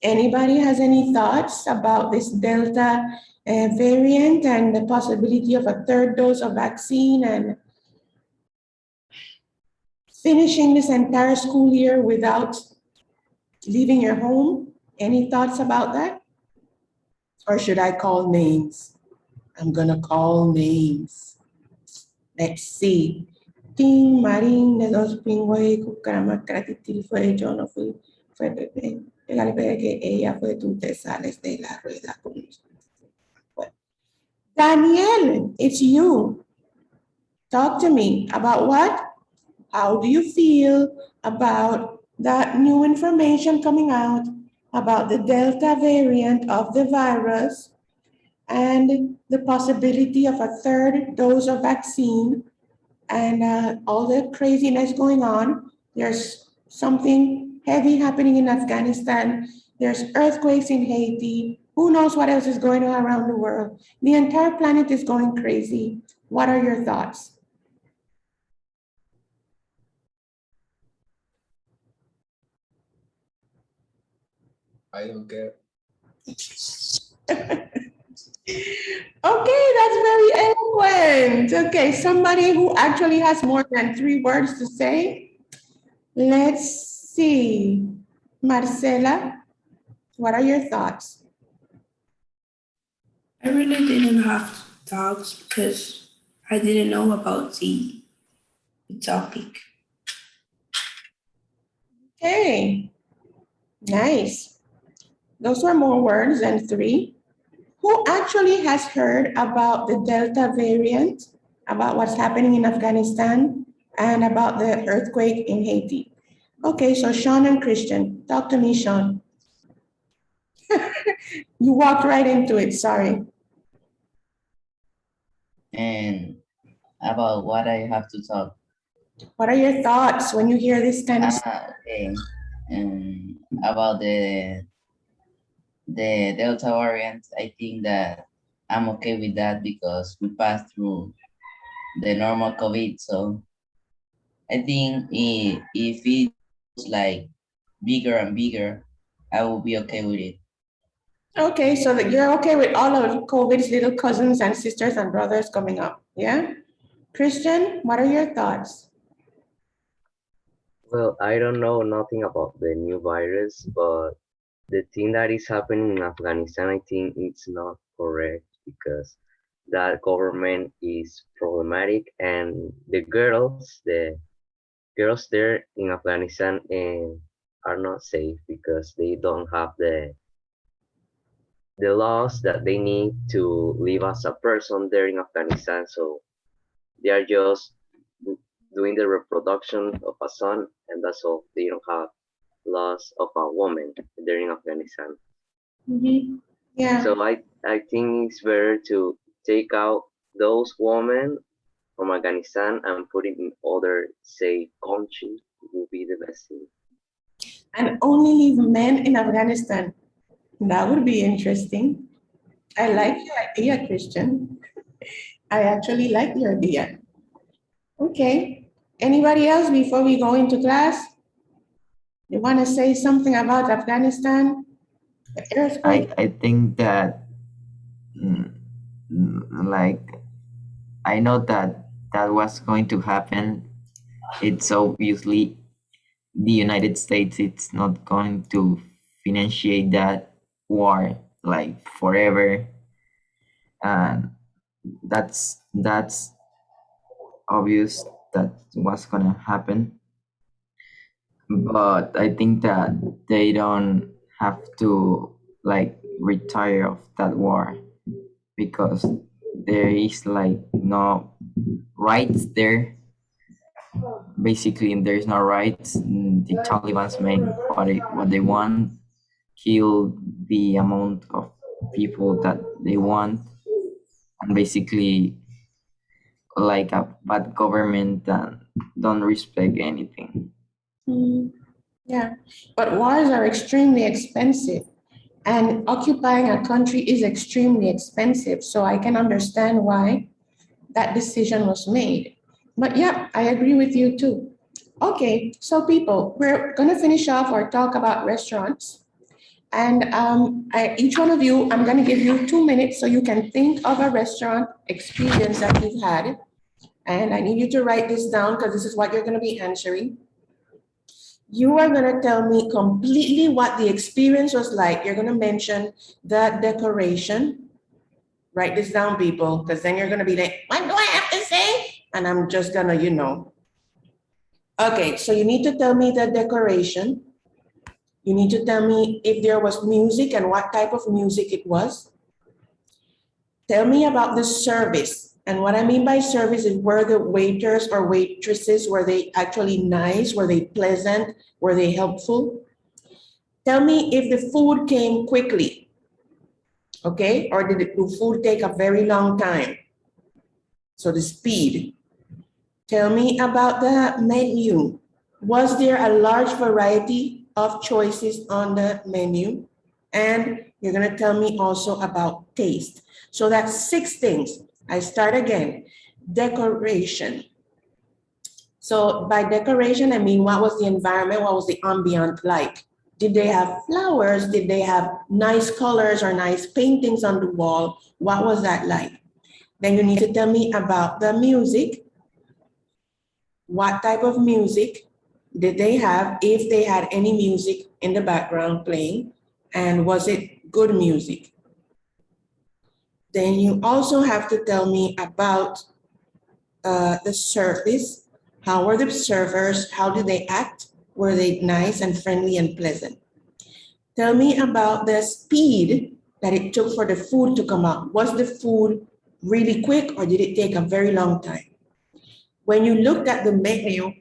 Anybody has any thoughts about this Delta variant and the possibility of a third dose of vaccine and finishing this entire school year without leaving your home? Any thoughts about that? Or should I call names? I'm gonna call names. Let's see. Tim, Marín, de dos pingües, Cucarama, Cratitil, fue yo, no fui, fue Pepe. Pégale, pégale, que ella fue tú, te sales de la rueda. Bueno. Daniel, it's you. Talk to me about what? How do you feel about that new information coming out about the Delta variant of the virus and the possibility of a third dose of vaccine and all the craziness going on? There's something heavy happening in Afghanistan. There's earthquakes in Haiti. Who knows what else is going on around the world? The entire planet is going crazy. What are your thoughts? I don't care. Okay, that's very eloquent. Okay, somebody who actually has more than 3 words to say. Let's see. Marcela, what are your thoughts? I really didn't have thoughts because I didn't know about the topic. Okay, nice. Those were more words than 3. Who actually has heard about the Delta variant, about what's happening in Afghanistan, and about the earthquake in Haiti? Okay, so Sean and Christian, talk to me, Sean. You walked right into it, sorry. And about what I have to talk. What are your thoughts when you hear this kind of stuff? Okay. About the Delta variant, I think that I'm okay with that because we passed through the normal COVID. So I think if it's like bigger and bigger, I will be okay with it. Okay, so that you're okay with all of COVID's little cousins and sisters and brothers coming up, yeah? Christian, what are your thoughts? Well, I don't know nothing about the new virus, but the thing that is happening in Afghanistan, I think it's not correct because that government is problematic and the girls there in Afghanistan are not safe because they don't have the laws that they need to live as a person there in Afghanistan. So they are just doing the reproduction of a son, and that's all. They don't have laws of a woman there in Afghanistan. Mm-hmm. Yeah. So I think it's better to take out those women from Afghanistan and put it in other safe countries. It will be the best thing. And only leave men in Afghanistan. That would be interesting. I like your idea, Christian. I actually like the idea. Okay. Anybody else before we go into class? You want to say something about Afghanistan? The earthquake? I think that like I know that was going to happen. It's obviously the United States. It's not going to financiate that war like forever, and that's obvious that what's gonna happen. But I think that they don't have to like retire of that war because there is like no rights there. Basically, there's no rights. The Taliban's make what they want, kill the amount of people that they want, and basically like a bad government that don't respect anything. Yeah, but wars are extremely expensive, and occupying a country is extremely expensive. So I can understand why that decision was made. But yeah, I agree with you too. Okay, so people, we're gonna finish off or talk about restaurants. And each one of you, I'm gonna give you 2 minutes so you can think of a restaurant experience that you've had. And I need you to write this down because this is what you're gonna be answering. You are gonna tell me completely what the experience was like. You're gonna mention the decoration. Write this down, people, because then you're gonna be like, what do I have to say? And I'm just gonna, Okay, so you need to tell me the decoration. You need to tell me if there was music and what type of music it was. Tell me about the service. And what I mean by service is, were the waiters or waitresses, were they actually nice? Were they pleasant? Were they helpful? Tell me if the food came quickly, okay? Or did the food take a very long time? So the speed. Tell me about the menu. Was there a large variety of choices on the menu? And you're gonna tell me also about taste. So that's 6 things. I start again. Decoration. So by decoration, I mean, what was the environment? What was the ambient like? Did they have flowers? Did they have nice colors or nice paintings on the wall? What was that like? Then you need to tell me about the music. What type of music did they have, if they had any music in the background playing, and was it good music? Then you also have to tell me about the service. How were the servers? How did they act? Were they nice and friendly and pleasant? Tell me about the speed that it took for the food to come out. Was the food really quick or did it take a very long time? When you looked at the menu,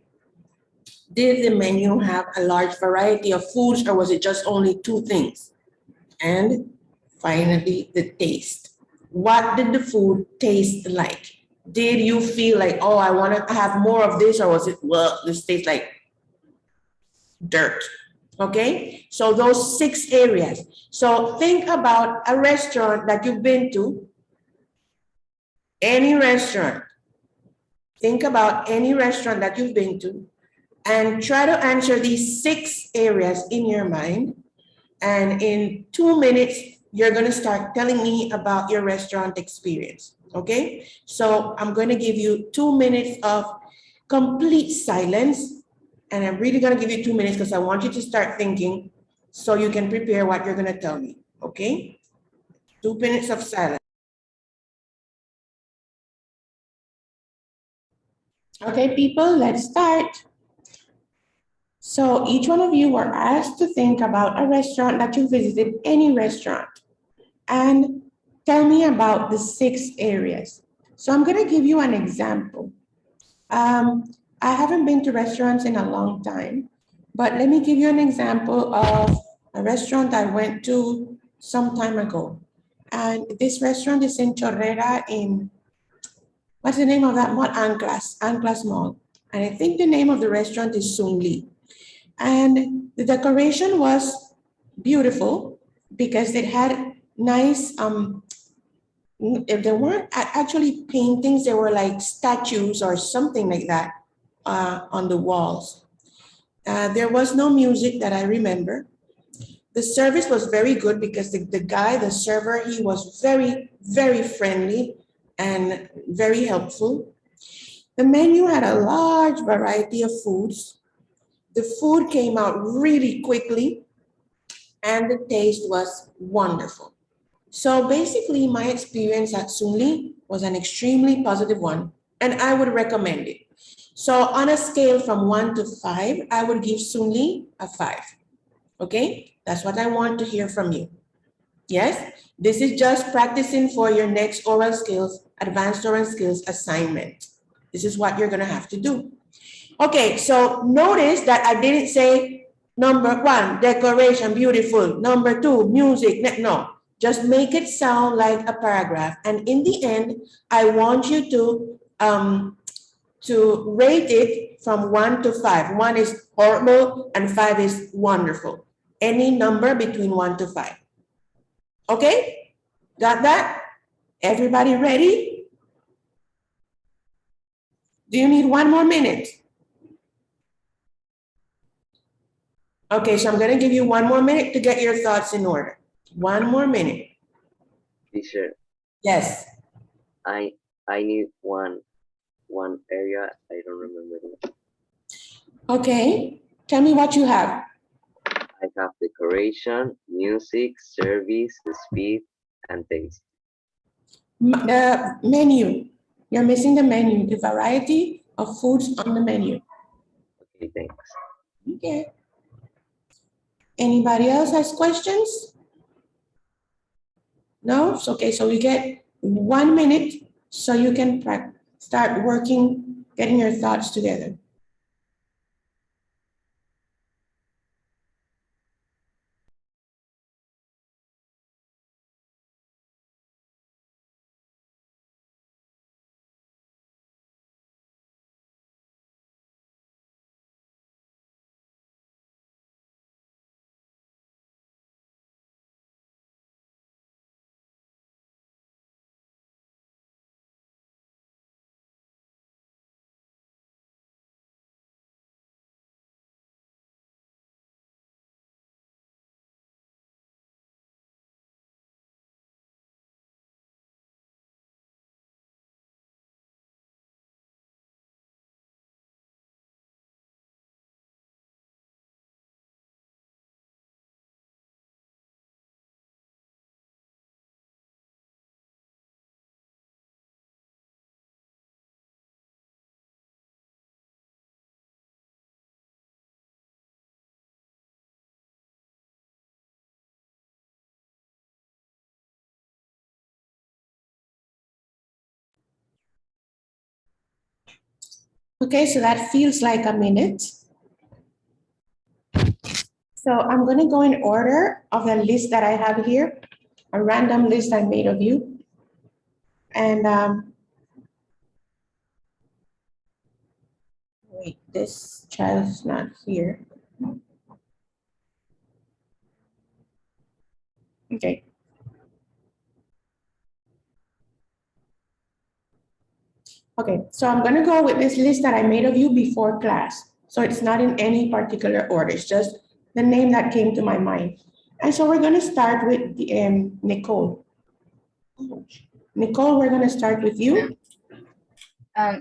did the menu have a large variety of foods or was it just only 2 things? And finally, the taste. What did the food taste like? Did you feel like, oh, I want to have more of this, or was it, well, this tastes like dirt? Okay, so those 6 areas. So think about a restaurant that you've been to, any restaurant. Think about any restaurant that you've been to and try to answer these 6 areas in your mind. And in 2 minutes, you're going to start telling me about your restaurant experience. Okay, so I'm going to give you 2 minutes of complete silence. And I'm really going to give you 2 minutes because I want you to start thinking so you can prepare what you're going to tell me. Okay, 2 minutes of silence. Okay, people, let's start. So each one of you were asked to think about a restaurant that you visited, any restaurant, and tell me about the 6 areas. So I'm going to give you an example. I haven't been to restaurants in a long time, but let me give you an example of a restaurant I went to some time ago. And this restaurant is in Chorrera in, what's the name of that mall? Anclas Mall. And I think the name of the restaurant is Sung Lee. And the decoration was beautiful because it had nice, there weren't actually paintings, they were like statues or something like that on the walls. There was no music that I remember. The service was very good because the guy, the server, he was very, very friendly and very helpful. The menu had a large variety of foods. The food came out really quickly and the taste was wonderful. So basically my experience at Sung Lee was an extremely positive one and I would recommend it. So on a scale from 1 to 5, I would give Sung Lee a 5. Okay, that's what I want to hear from you. Yes, this is just practicing for your next oral skills, advanced oral skills assignment. This is what you're gonna have to do. Okay, so notice that I didn't say number 1, decoration, beautiful. Number 2, music. No, just make it sound like a paragraph. And in the end, I want you to rate it from 1 to 5. 1 is horrible and 5 is wonderful. Any number between 1 to 5. Okay, got that? Everybody ready? Do you need 1 more minute? Okay, so I'm gonna give you 1 more minute to get your thoughts in order. 1 more minute. Teacher, Yes. I need one area. I don't remember it. Okay, tell me what you have. I have decoration, music, service, speed, and taste. The menu. You're missing the menu, the variety of foods on the menu. Okay, thanks. Okay. Anybody else has questions? No? It's okay, so we get 1 minute so you can start working, getting your thoughts together. Okay, so that feels like a minute. So I'm gonna go in order of the list that I have here, a random list I made of you. And wait, this child is not here. Okay. Okay, so I'm gonna go with this list that I made of you before class. So it's not in any particular order, it's just the name that came to my mind. And so we're gonna start with the, Nicole. Nicole, we're gonna start with you.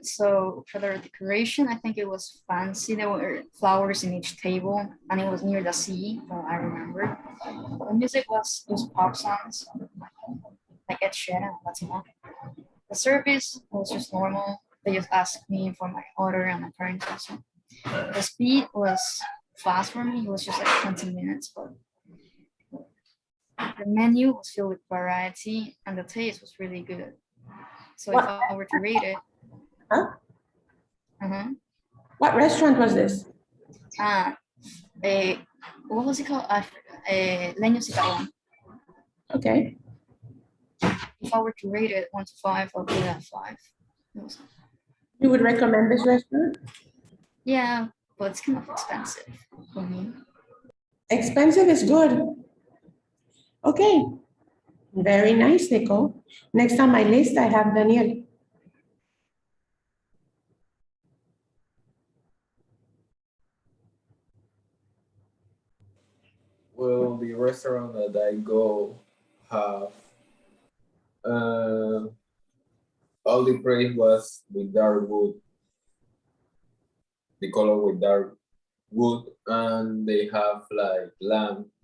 So for the decoration, I think it was fancy. There were flowers in each table, and it was near the sea, from I remember. The music was pop songs, like Ed Sheeran, that's enough. The service was just normal. They just asked me for my order and my parents also. The speed was fast for me. It was just like 20 minutes, but the menu was filled with variety, and the taste was really good. So if What? I were to rate it, Huh? uh-huh. What restaurant was this? A what was it called? Leños y Carbón. Okay, If I were to rate it 1 to 5, I'll give it a 5. It was- you would recommend this restaurant? yeah, but it's kind of expensive for me. Expensive is good. Okay, very nice, Nicole. Next on my list, I have Daniel. Well, the restaurant that I go have uh, all the praise was with dark wood, the color with dark wood, and they have like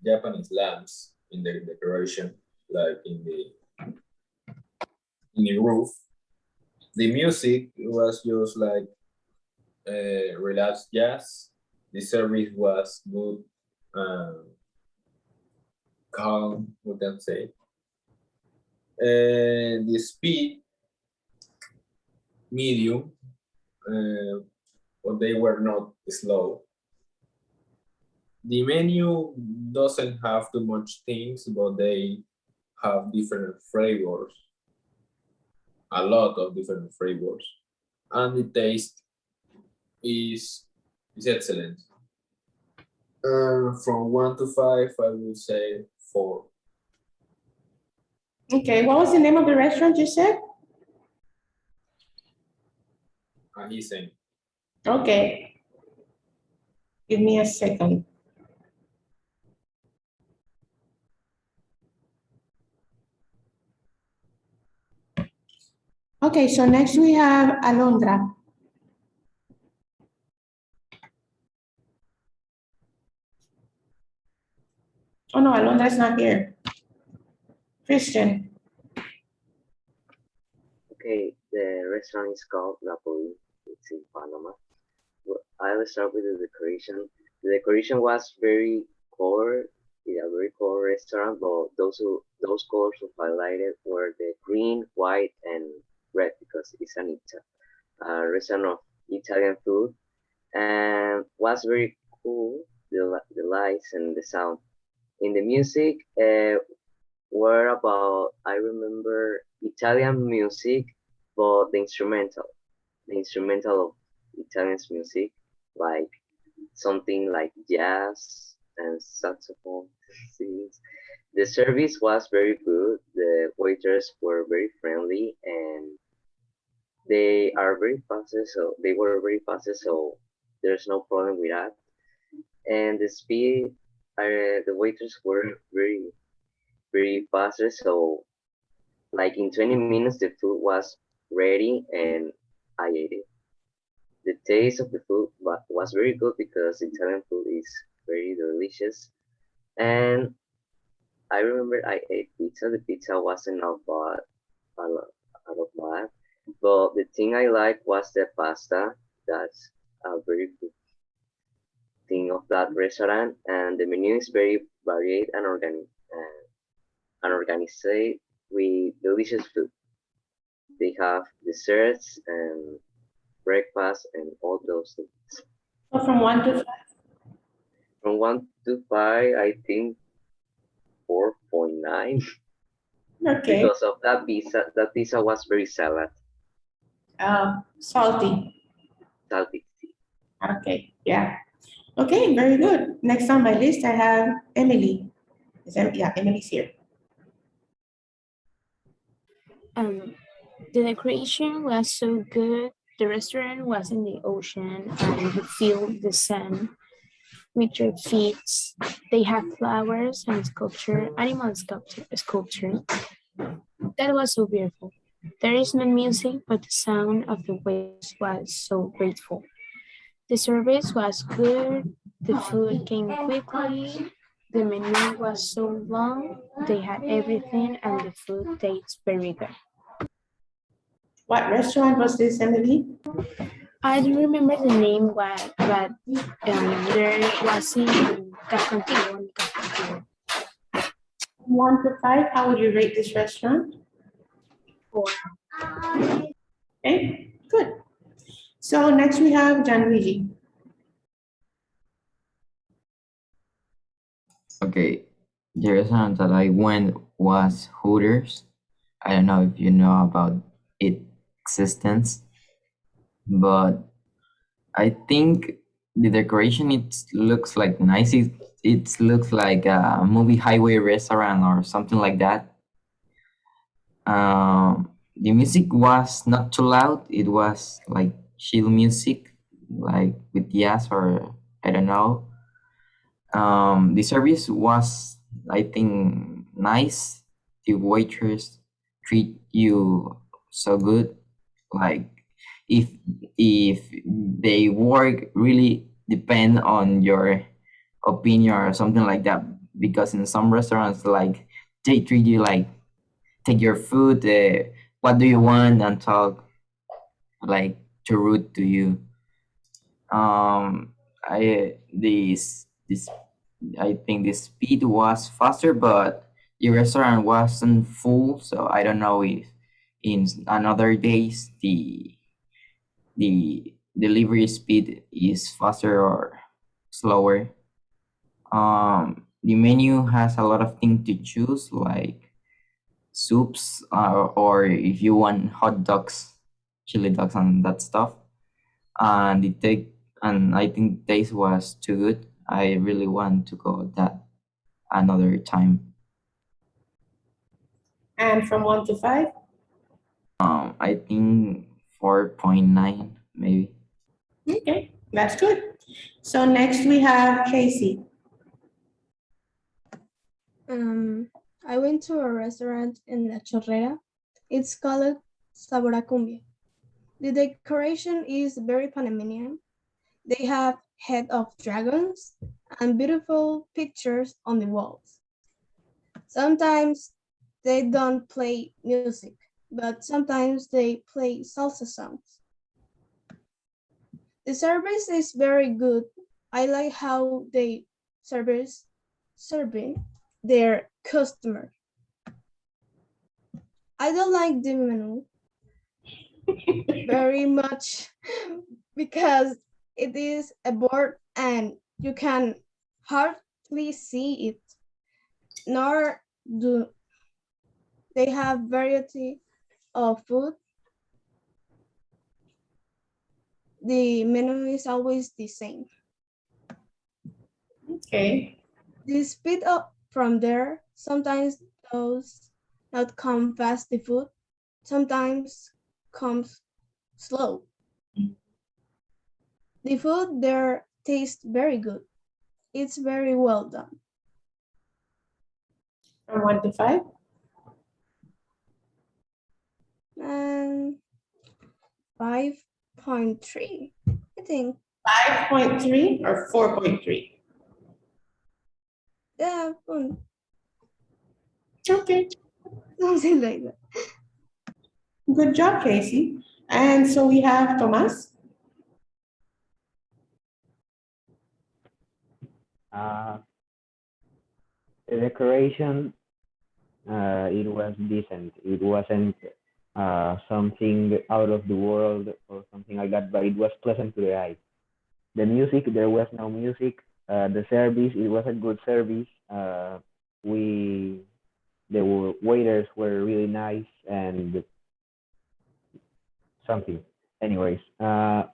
Japanese lamps in the decoration, like in the roof. The music was just like relaxed jazz. The service was good, um, calm, we can say. The speed, medium, but they were not slow. The menu doesn't have too much things, but they have different flavors, a lot of different flavors, and the taste is excellent. From 1 to 5, I would say 4. Okay, what was the name of the restaurant you said? And he's saying, Okay. Give me a second. Okay, so next we have Alondra. Oh no, Alondra's not here. Christian. Okay, the restaurant is called Napoli. It's in Panama. I will start with the decoration. The decoration was very color, a very color restaurant, but those colors were highlighted were the green, white, and red because it's an restaurant of Italian food, and was very cool. The lights and the sound. In the music, were about I remember Italian music, but the instrumental of Italian music, like something like jazz and saxophone. Sings. The service was very good. The waiters were very friendly and they were very fast, so there's no problem with that. And the speed, the waiters were very faster, so like in 20 minutes the food was ready and I ate it. The taste of the food was very good because Italian food is very delicious. And I remember I ate pizza. The pizza wasn't not bad, a lot bad. But the thing I like was the pasta. That's a very good thing of that restaurant. And the menu is very varied and organized with delicious food. They have desserts and breakfast and all those things. So from 1 to 5. From 1 to 5, I think 4.9 Okay. because of that pizza. That pizza was very Salty. salty. Okay, yeah. Okay, very good. Next on my list, I have Emily. Yeah, Emily's here. The decoration was so good. The restaurant was in the ocean and you feel the sun with your feet. They have flowers and animal sculpture. That was so beautiful. There is no music, but the sound of the waves was so grateful. The service was good. The food came quickly. The menu was so long. They had everything and the food tastes very good. What restaurant was this, Emily? I don't remember the name, but there was in Cascontigo. 1 to 5, how would you rate this restaurant? 4. Okay, good. So next we have Gianluigi. Okay, the restaurant that I went was Hooters. I don't know if you know about its existence, but I think the decoration it looks like nice. It looks like a movie highway restaurant or something like that. The music was not too loud. It was like chill music, like with jazz or I don't know. The service was, I think, nice. The waitress treat you so good. Like if they work really depend on your opinion or something like that. Because in some restaurants, like they treat you like take your food, what do you want, and talk like too rude to you. I this I think the speed was faster, but the restaurant wasn't full, so I don't know if in another days the delivery speed is faster or slower. The menu has a lot of things to choose, like soups, or if you want hot dogs, chili dogs, and that stuff. And the take and I think taste was too good. I really want to go that another time. And from 1 to 5? I think 4.9 maybe. Okay, that's good. So next we have Casey. I went to a restaurant in La Chorrera. It's called Sabor a Cumbia. The decoration is very Panamanian. They have head of dragons and beautiful pictures on the walls. Sometimes they don't play music, but sometimes they play salsa songs. The service is very good. I like how they serving their customer. I don't like the menu very much because it is a board and you can hardly see it, nor do they have variety of food. The menu is always the same. Okay. The speed up from there sometimes does not come fast the food, sometimes comes slow. The food there tastes very good. It's very well done. From 1 to 5? And 5.3, I think. 5.3 or 4.3? Yeah, Okay. something like that. Good job, Casey. And so we have Tomas. The decoration, it was decent. It wasn't something out of the world or something like that, but it was pleasant to the eye. The music, there was no music. The service, it was a good service. We, the waiters were really nice and something. Anyways, the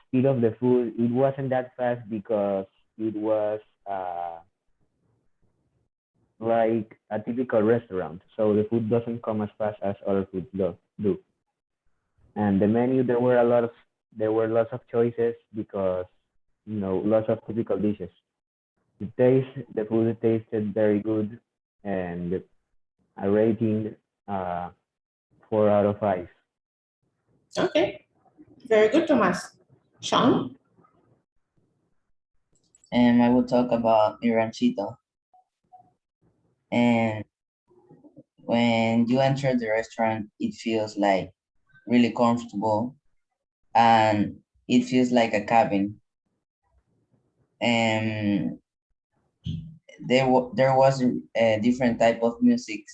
speed of the food, it wasn't that fast because it was like a typical restaurant. So the food doesn't come as fast as other foods do. And the menu, there were lots of choices because, lots of typical dishes. The food tasted very good, and a rating 4 out of 5. Okay. Very good, Tomas. Sean? And I will talk about Mi Ranchito. And when you enter the restaurant, it feels like really comfortable and it feels like a cabin. And there was a different type of music.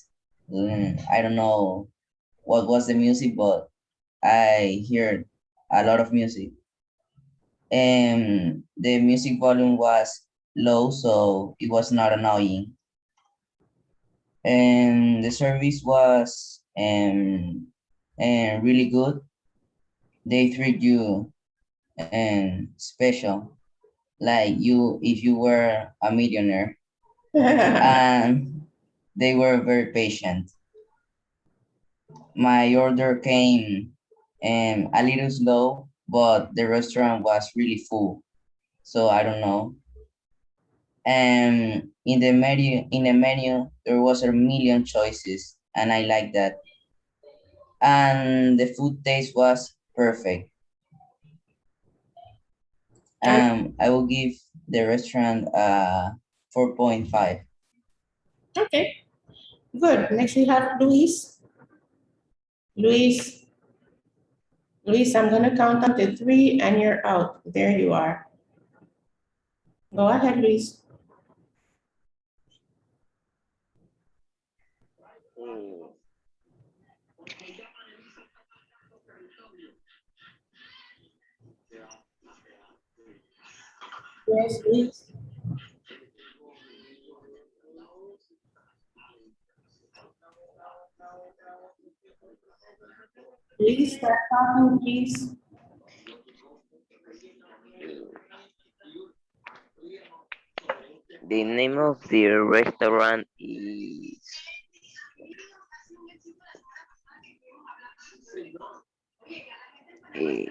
I don't know what was the music, but I heard a lot of music. And the music volume was low, so it was not annoying. And the service was really good. They treat you special, like if you were a millionaire. And they were very patient. My order came a little slow, but the restaurant was really full. So I don't know. And in the menu, there was a million choices, and I like that. And the food taste was perfect. I will give the restaurant 4.5. Okay. Good. Next we have Luis. Luis, I'm gonna count until 3 and you're out. There you are. Go ahead, Luis. Yes, Luis. Please start talking, please. The name of the restaurant is eh,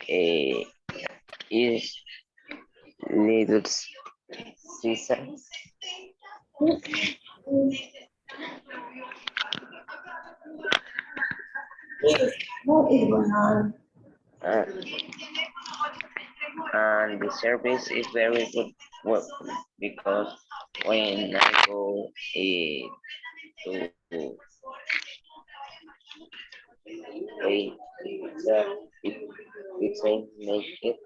eh, is Little Caesar. Yes. What is going on? Uh, and the service is very good work because when I go to a pizza, it's a make it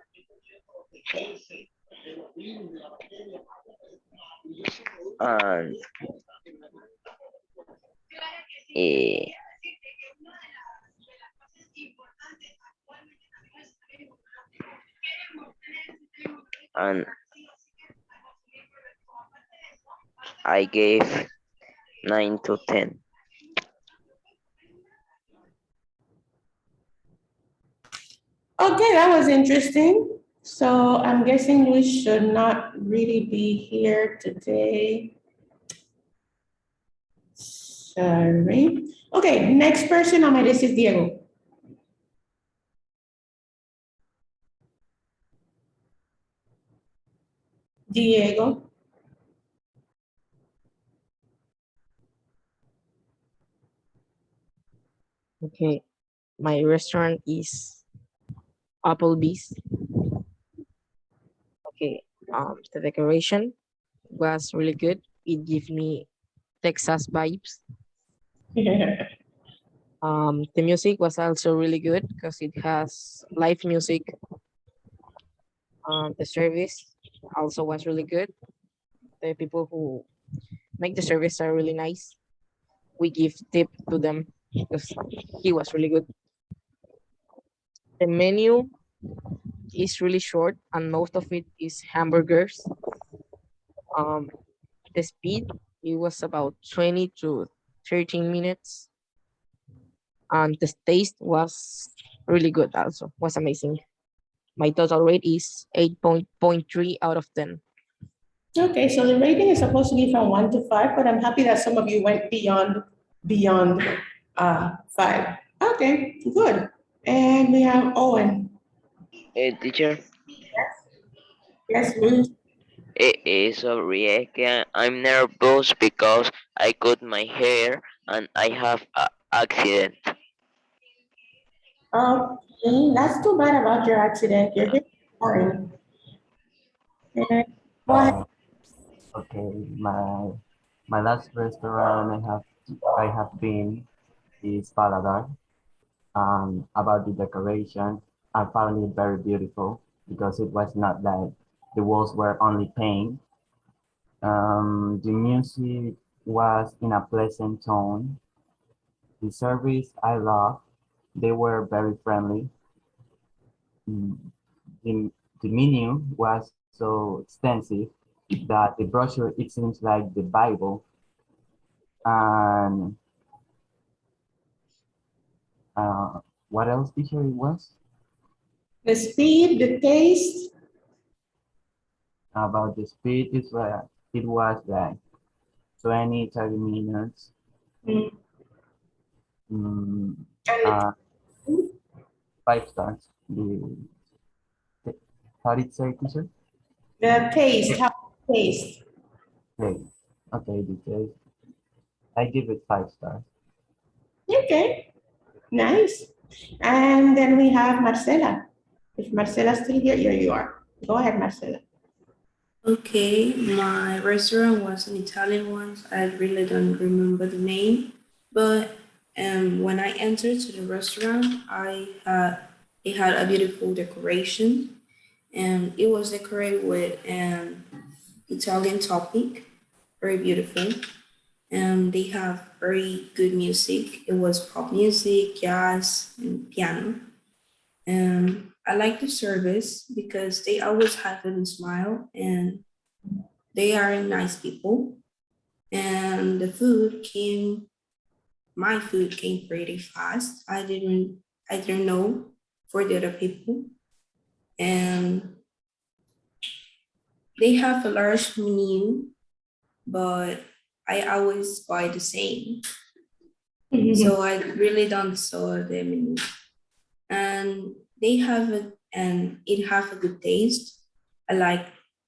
and eh, and I gave 9 to 10. Okay, that was interesting. So I'm guessing we should not really be here today. Sorry. Okay, next person on my list is Diego. Diego. Okay, my restaurant is Applebee's. Okay, the decoration was really good. It gave me Texas vibes. The music was also really good because it has live music. The service also was really good. The people who make the service are really nice. We give tip to them because he was really good. The menu is really short and most of it is hamburgers. The speed, it was about 20 to 13 minutes. And the taste was really good also, was amazing. My total rate is 8.3 out of 10. Okay, so the rating is supposed to be from 1 to 5, but I'm happy that some of you went beyond 5. Okay, good. And we have Owen. Teacher, Yes, Ruth. sorry, I'm nervous because I cut my hair and I have an accident. Okay, that's too bad about your accident. You're here fine. And go ahead. Okay, my last restaurant I have been is Paladar. About the decoration, I found it very beautiful because it was not like the walls were only paint. The music was in a pleasant tone. The service I love. They were very friendly. Mm, The, the menu was so extensive that the brochure it seems like the Bible. And what else teacher it was? The speed, the taste. About the speed it was like 20, 30 minutes. Mm. Mm, And uh, 5 stars. How did it say teacher? the taste, how it tastes. Okay, okay, the taste. I give it 5 stars. Okay, nice. And then we have Marcela. If Marcela's still here, here you are. Go ahead, Marcela. Okay, my restaurant was an Italian one. I really don't remember the name, but when I entered to the restaurant, it had a beautiful decoration, and it was decorated with an Italian topic, very beautiful. And they have very good music. It was pop music, jazz, and piano. And I like the service because they always have a smile and they are nice people. And my food came pretty fast. I didn't know for the other people. And they have a large menu, but I always buy the same. So I really don't saw the menu. And it have a good taste. I like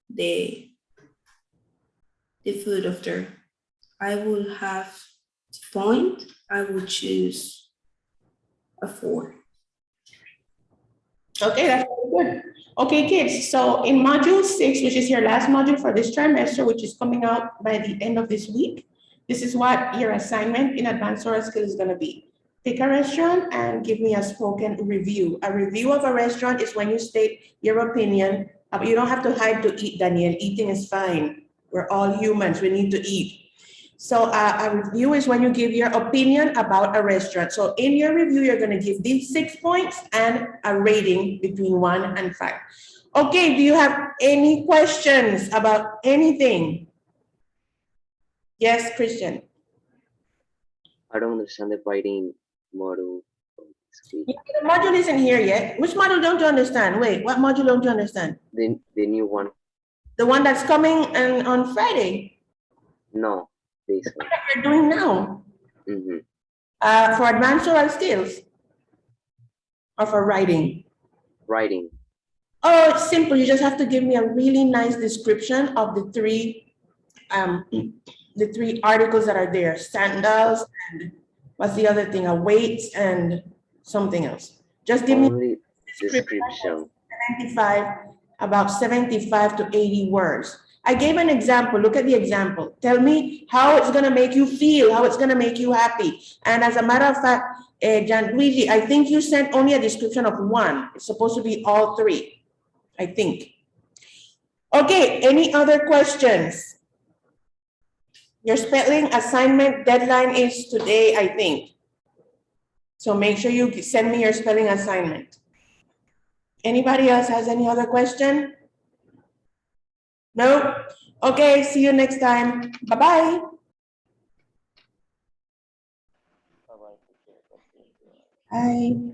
the food of there. I will have the point. I will choose a 4. Okay, that's very good. Okay, kids, so in module 6, which is your last module for this trimester, which is coming out by the end of this week, this is what your assignment in advanced oral skills is gonna be. Pick a restaurant and give me a spoken review. A review of a restaurant is when you state your opinion. You don't have to hide to eat, Daniel. Eating is fine. We're all humans, we need to eat. So a review is when you give your opinion about a restaurant. So in your review, you're gonna give these 6 points and a rating between 1 and 5. Okay, do you have any questions about anything? Yes, Christian. I don't understand the writing model. Yeah, the module isn't here yet. Which module don't you understand? Wait, what module don't you understand? The new one. The one that's coming on Friday. No, this What one. we're doing now. For advanced oral skills. Or for writing. Writing. Oh, it's simple. You just have to give me a really nice description of the three articles that are there. Sandals and what's the other thing? A weight and something else. Just give me Only description. 75 to 80 words. I gave an example. Look at the example. Tell me how it's gonna make you feel, how it's gonna make you happy. And as a matter of fact, Gianluigi, I think you sent only a description of one. It's supposed to be all 3, I think. Okay, any other questions? Your spelling assignment deadline is today, I think. So make sure you send me your spelling assignment. Anybody else has any other question? No? Okay, see you next time. Bye-bye. Bye.